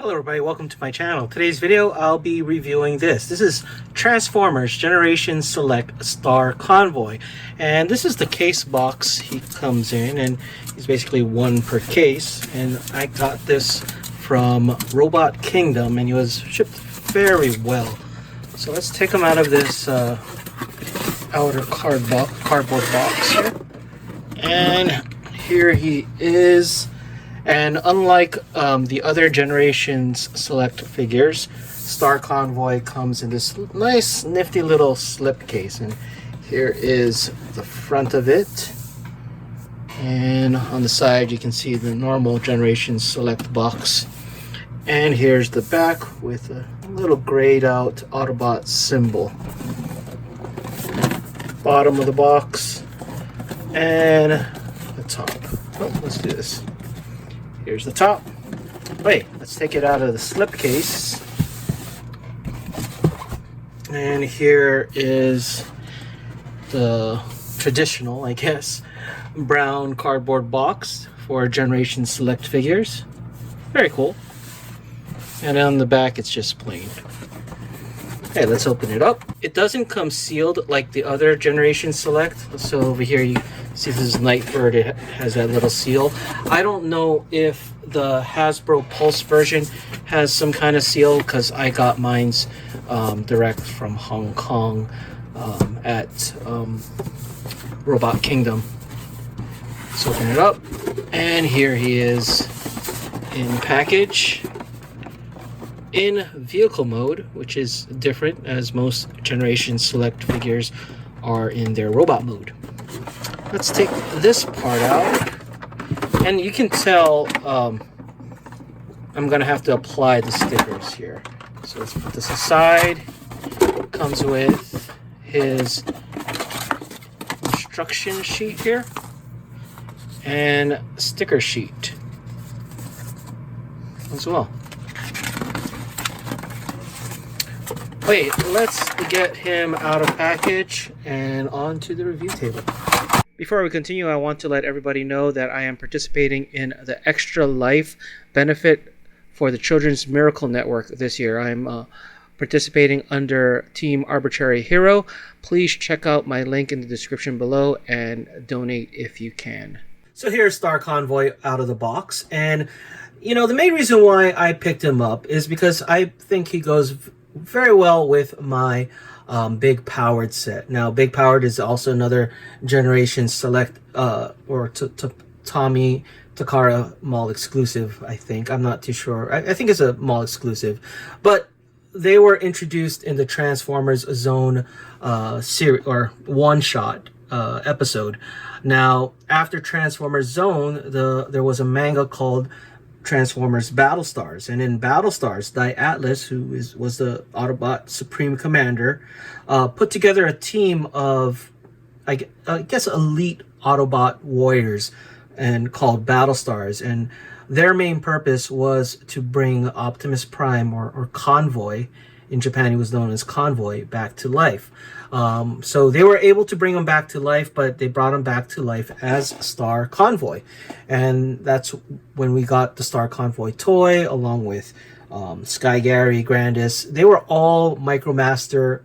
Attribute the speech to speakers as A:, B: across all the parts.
A: Hello everybody, welcome to my channel. Today's video I'll be reviewing this. This is Transformers Generation Select Star Convoy. And this is the case box he comes in, and he's basically one per case. And I got this from Robot Kingdom and he was shipped very well. So let's take him out of this outer cardboard box here. And here he is. And unlike the other Generations Select figures, Star Convoy comes in this nice, nifty little slipcase. And here is the front of it. And on the side, you can see the normal Generations Select box. And here's the back with a little grayed out Autobot symbol. Bottom of the box. And the top. Oh, let's do this. Here's the top. Wait, let's take it out of the slipcase. And here is the traditional, I guess, brown cardboard box for Generation Select figures. Very cool. And on the back, it's just plain. Okay, let's open it up. It doesn't come sealed like the other Generation Select. So over here, you see this is Nightbird. It has that little seal. I don't know if the Hasbro Pulse version has some kind of seal, because I got mine's direct from Hong Kong at Robot Kingdom. Let's open it up. And here he is in package. In vehicle mode, which is different, as most Generation Select figures are in their robot mode. Let's take this part out, and you can tell I'm gonna have to apply the stickers here. So let's put this aside. It comes with his instruction sheet here and sticker sheet as well. Wait, let's get him out of package and onto the review table. Before we continue, I want to let everybody know that I am participating in the Extra Life benefit for the Children's Miracle Network this year. I'm participating under Team Arbitrary Hero. Please check out my link in the description below and donate if you can. So here's Star Convoy out of the box. And, you know, the main reason why I picked him up is because I think he goes very well with my Big Powered set. Now, Big Powered is also another Generation Select or Tommy Takara mall exclusive, I think. I'm not too sure. I think it's a mall exclusive. But they were introduced in the Transformers Zone series or one-shot episode. Now, after Transformers Zone, there was a manga called Transformers Battlestars, and in Battlestars, Atlas, who was the Autobot Supreme Commander, put together a team of, I guess, elite Autobot warriors, and called Battlestars. And their main purpose was to bring Optimus Prime or Convoy. In Japan, he was known as Convoy, back to life. So they were able to bring him back to life, but they brought him back to life as Star Convoy. And that's when we got the Star Convoy toy, along with Sky Gary, Grandis. They were all Micromaster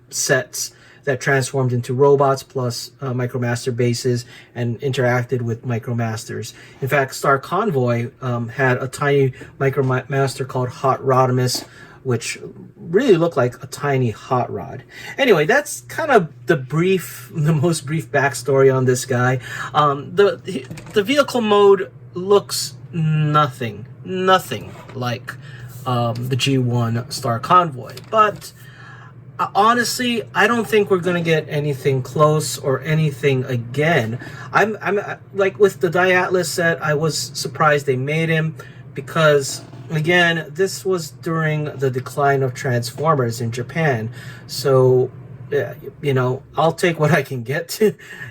A: sets that transformed into robots, plus Micromaster bases, and interacted with Micromasters. In fact, Star Convoy had a tiny Micromaster called Hot Rodimus, which really looked like a tiny hot rod. Anyway, that's kind of the most brief backstory on this guy. The vehicle mode looks nothing like the G1 Star Convoy, but honestly, I don't think we're gonna get anything close or anything again. I'm like with the Atlas set, I was surprised they made him, because again, this was during the decline of Transformers in Japan. So, you know, I'll take what I can get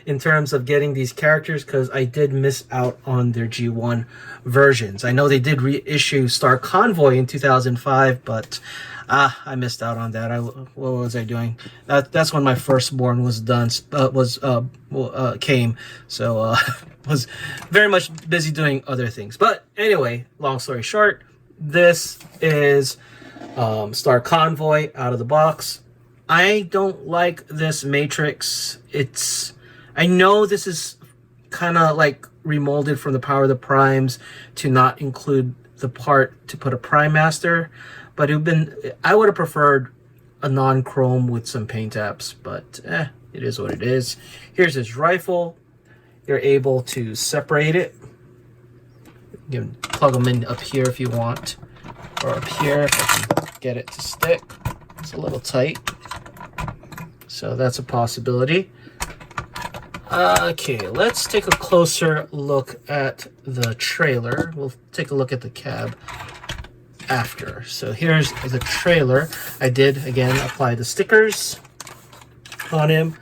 A: in terms of getting these characters, because I did miss out on their G1 versions. I know they did reissue Star Convoy in 2005, but I missed out on that. What was I doing? That's when my firstborn was done. Came. So was very much busy doing other things. But anyway, long story short, this is Star Convoy out of the box. I don't like this matrix. I know this is kind of like remolded from the Power of the Primes to not include the part to put a Prime Master, but I would have preferred a non-chrome with some paint apps, but it is what it is. Here's his rifle. You're able to separate it. You can plug them in up here if you want, or up here if I can get it to stick. It's a little tight, so that's a possibility. Okay, let's take a closer look at the trailer. We'll take a look at the cab after. So here's the trailer. I did, again, apply the stickers on him.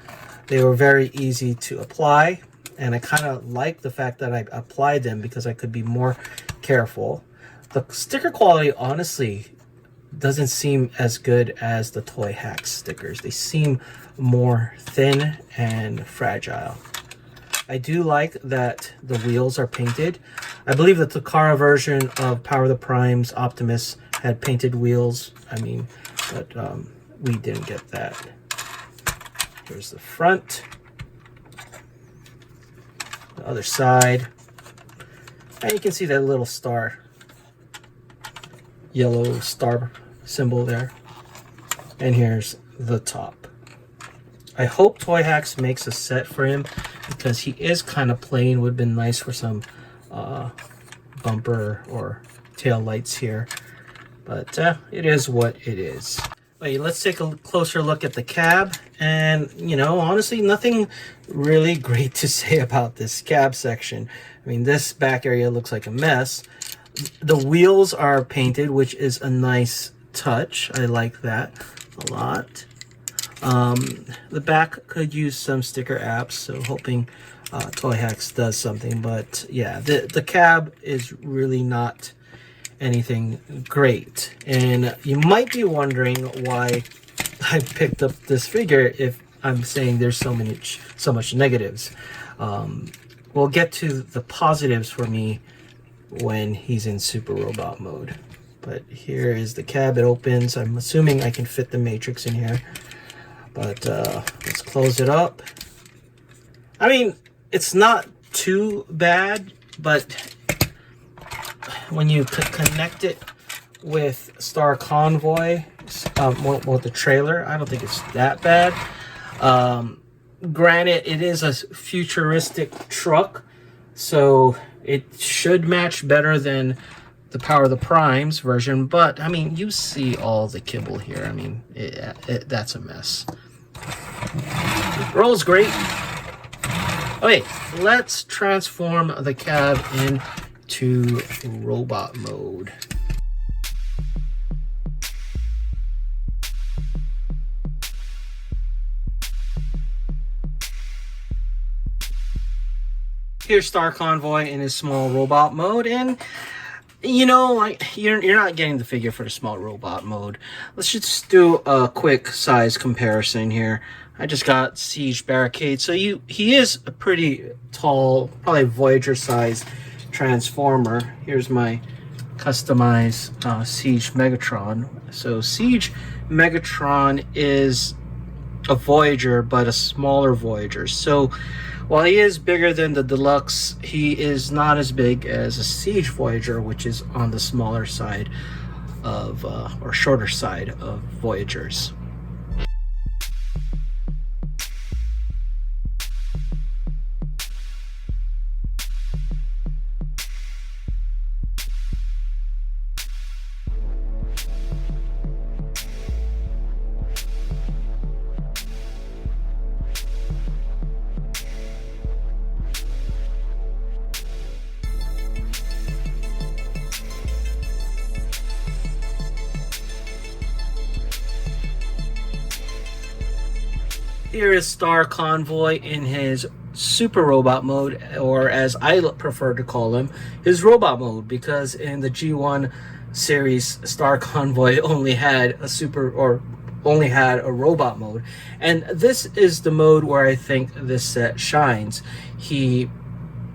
A: They were very easy to apply, and I kind of like the fact that I applied them because I could be more careful. The sticker quality, honestly, doesn't seem as good as the Toy Hacks stickers. They seem more thin and fragile. I do like that the wheels are painted. I believe the Takara version of Power of the Primes Optimus had painted wheels. But we didn't get that. Here's the front. The other side. And you can see that little star. Yellow star symbol there. And here's the top. I hope Toy Hacks makes a set for him because he is kind of plain. Would have been nice for some bumper or tail lights here. But it is what it is. Wait, let's take a closer look at the cab. And, honestly, nothing really great to say about this cab section. This back area looks like a mess. The wheels are painted, which is a nice touch. I like that a lot. The back could use some sticker apps, so hoping Toy Hacks does something. But yeah, the cab is really not anything great. And you might be wondering why I picked up this figure if I'm saying there's so much negatives. We'll get to the positives for me when he's in Super Robot mode. But here is the cab. It opens. I'm assuming I can fit the matrix in here. But let's close it up. It's not too bad, but when you connect it with Star Convoy, with the trailer, I don't think it's that bad. Granted, it is a futuristic truck, so it should match better than the Power of the Primes version, but you see all the kibble here. That's a mess. It rolls great. Okay, let's transform the cab into robot mode. Here's Star Convoy in his small robot mode, and you're not getting the figure for the small robot mode. Let's just do a quick size comparison here. I just got Siege Barricade, so he is a pretty tall, probably Voyager size transformer. Here's my customized Siege Megatron. So Siege Megatron is a Voyager, but a smaller Voyager. So while he is bigger than the Deluxe, he is not as big as a Siege Voyager, which is on the smaller side of, or shorter side of Voyagers. Here is Star Convoy in his Super Robot mode, or as I prefer to call him, his Robot mode, because in the G1 series, Star Convoy only had a Robot mode, and this is the mode where I think this set shines. He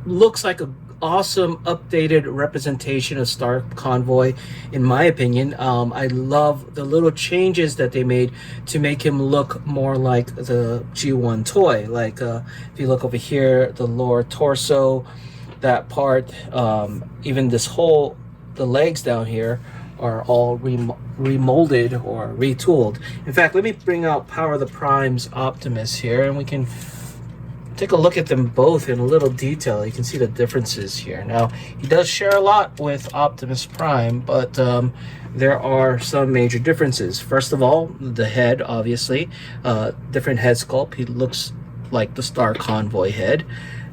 A: looks like a awesome updated representation of Star Convoy, in my opinion. I love the little changes that they made to make him look more like the G1 toy. Like if you look over here, the lower torso, that part, even this whole, the legs down here are all remolded or retooled. In fact, let me bring out Power of the Primes Optimus here, and we can take a look at them both in a little detail. You can see the differences here. Now, he does share a lot with Optimus Prime, but there are some major differences. First of all, the head, obviously. Different head sculpt. He looks like the Star Convoy head.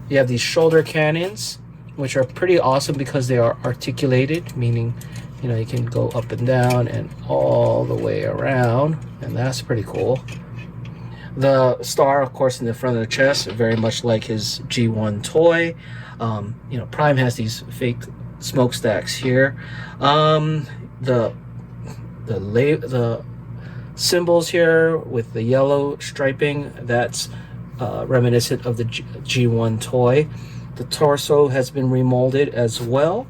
A: You have these shoulder cannons, which are pretty awesome because they are articulated, meaning, you know, you can go up and down and all the way around, and that's pretty cool. The star, of course, in the front of the chest, very much like his G1 toy. You know, Prime has these fake smokestacks here. The symbols here with the yellow striping, that's reminiscent of the G1 toy. The torso has been remolded as well,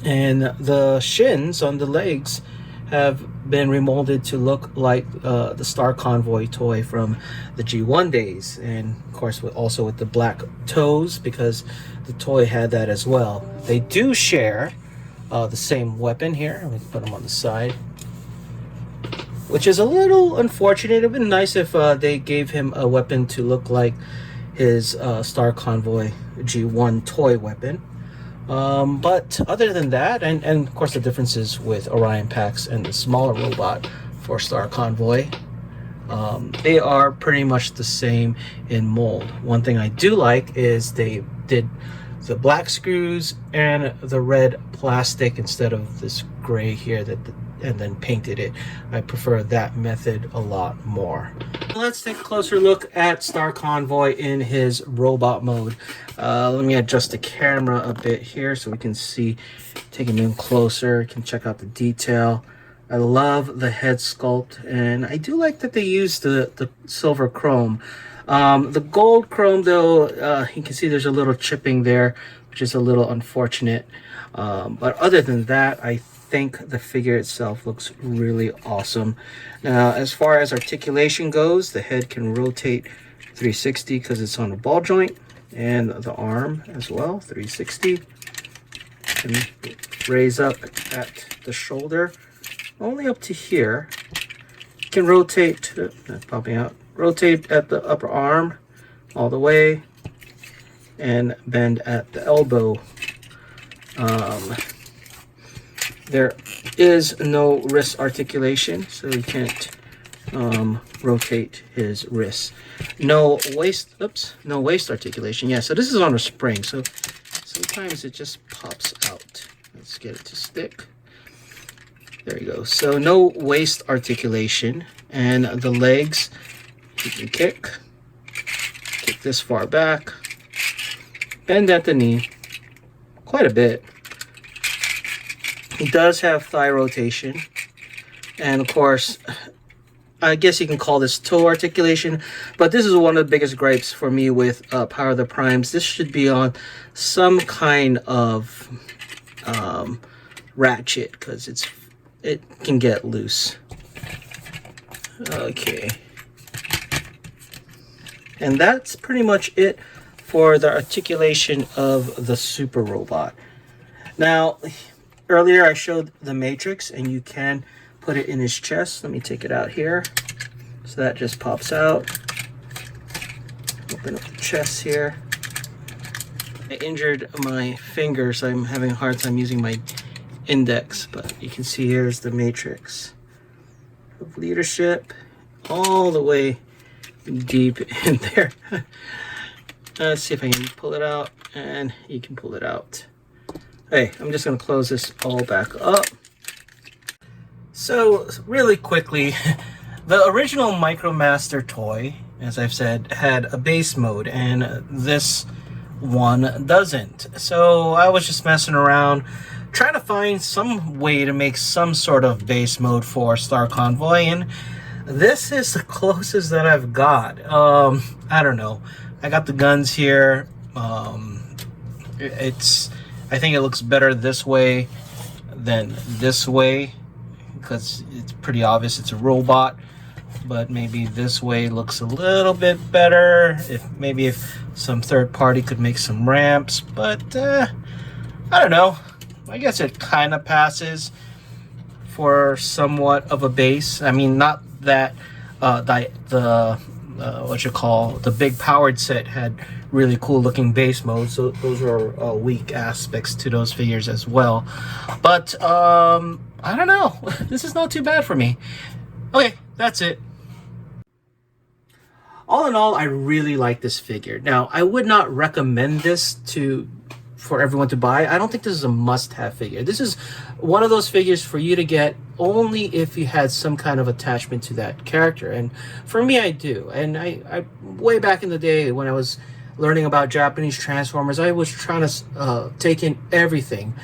A: and the shins on the legs have been remolded to look like the Star Convoy toy from the G1 days, and of course also with the black toes, because the toy had that as well. They do share the same weapon here. Let me put them on the side, which is a little unfortunate. It would have been nice if they gave him a weapon to look like his Star Convoy G1 toy weapon. But other than that, and of course the differences with Orion Pax and the smaller robot for Star Convoy, they are pretty much the same in mold. One thing I do like is they did the black screws and the red plastic instead of this gray here and then painted it. I prefer that method a lot more. Let's take a closer look at Star Convoy in his robot mode. Let me adjust the camera a bit here so we can see, taking in closer, you can check out the detail. I love the head sculpt, and I do like that they used the silver chrome. The gold chrome, though, you can see there's a little chipping there, which is a little unfortunate. But other than that, I think the figure itself looks really awesome. Now, as far as articulation goes, the head can rotate 360 because it's on a ball joint, and the arm as well, 360. And raise up at the shoulder, only up to here. Can rotate, that's popping out, rotate at the upper arm all the way, and bend at the elbow. There is no wrist articulation, so you can't rotate his wrists. No waist articulation. Yeah, so this is on a spring, so sometimes it just pops out. Let's get it to stick. There you go. So no waist articulation, and the legs, you can kick this far back, bend at the knee quite a bit. He does have thigh rotation, and of course, I guess you can call this toe articulation, but this is one of the biggest gripes for me with Power of the Primes. This should be on some kind of ratchet, because it can get loose. Okay, and that's pretty much it for the articulation of the Super Robot. Now, earlier I showed the matrix, and you can put it in his chest. Let me take it out here. So that just pops out. Open up the chest here. I injured my finger, so I'm having a hard time using my index, but you can see here's the matrix of leadership all the way deep in there. Let's see if I can pull it out, and you can pull it out. Hey, I'm just going to close this all back up. So, really quickly, the original MicroMaster toy, as I've said, had a base mode, and this one doesn't. So I was just messing around, trying to find some way to make some sort of base mode for Star Convoy, and this is the closest that I've got. I don't know. I got the guns here. I think it looks better this way than this way, because it's pretty obvious it's a robot. But maybe this way looks a little bit better. If some third party could make some ramps, but I don't know. I guess it kind of passes for somewhat of a base. I mean, not that the big powered set had really cool looking base modes, so those are weak aspects to those figures as well. But I don't know. This is not too bad for me. Okay, that's it. All in all, I really like this figure. Now, I would not recommend this for everyone to buy. I don't think this is a must-have figure. This is one of those figures for you to get only if you had some kind of attachment to that character. And for me, I do. And I way back in the day when I was learning about Japanese Transformers, I was trying to take in everything,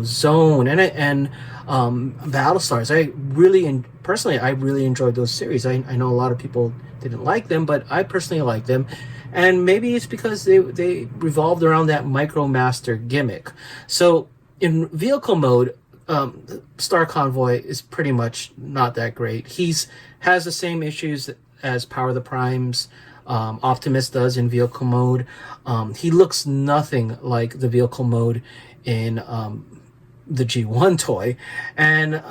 A: Zone and Battlestars. Personally, I really enjoyed those series. I know a lot of people didn't like them, but I personally like them. And maybe it's because they revolved around that MicroMaster gimmick. So in vehicle mode, Star Convoy is pretty much not that great. Has the same issues as Power the Primes, Optimus does in vehicle mode. He looks nothing like the vehicle mode in the G1 toy. And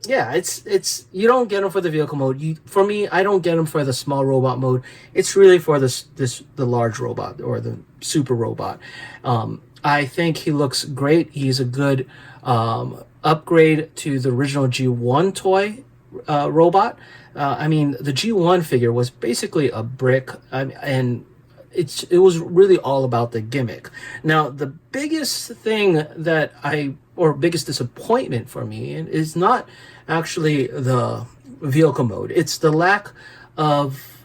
A: yeah, it's you don't get him for the vehicle mode. For me, I don't get him for the small robot mode. It's really for the large robot or the super robot. I think he looks great. He's a good upgrade to the original G1 toy robot. I mean, the G1 figure was basically a brick, and it was really all about the gimmick. Now, the biggest thing biggest disappointment for me is not actually the vehicle mode. It's the lack of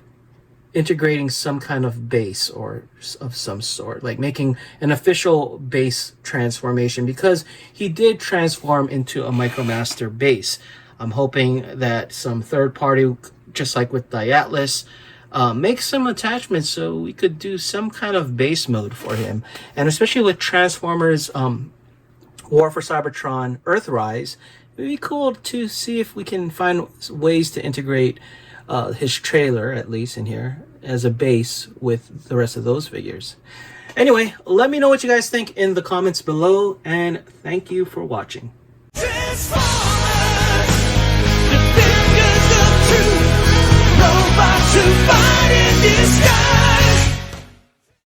A: integrating some kind of base or of some sort, like making an official base transformation, because he did transform into a MicroMaster base. I'm hoping that some third party, just like with the Atlas, make some attachments so we could do some kind of base mode for him. And especially with Transformers War for Cybertron Earthrise, it would be cool to see if we can find ways to integrate his trailer, at least in here, as a base with the rest of those figures. Anyway, let me know what you guys think in the comments below, and thank you for watching.
B: Robots who fight in disguise.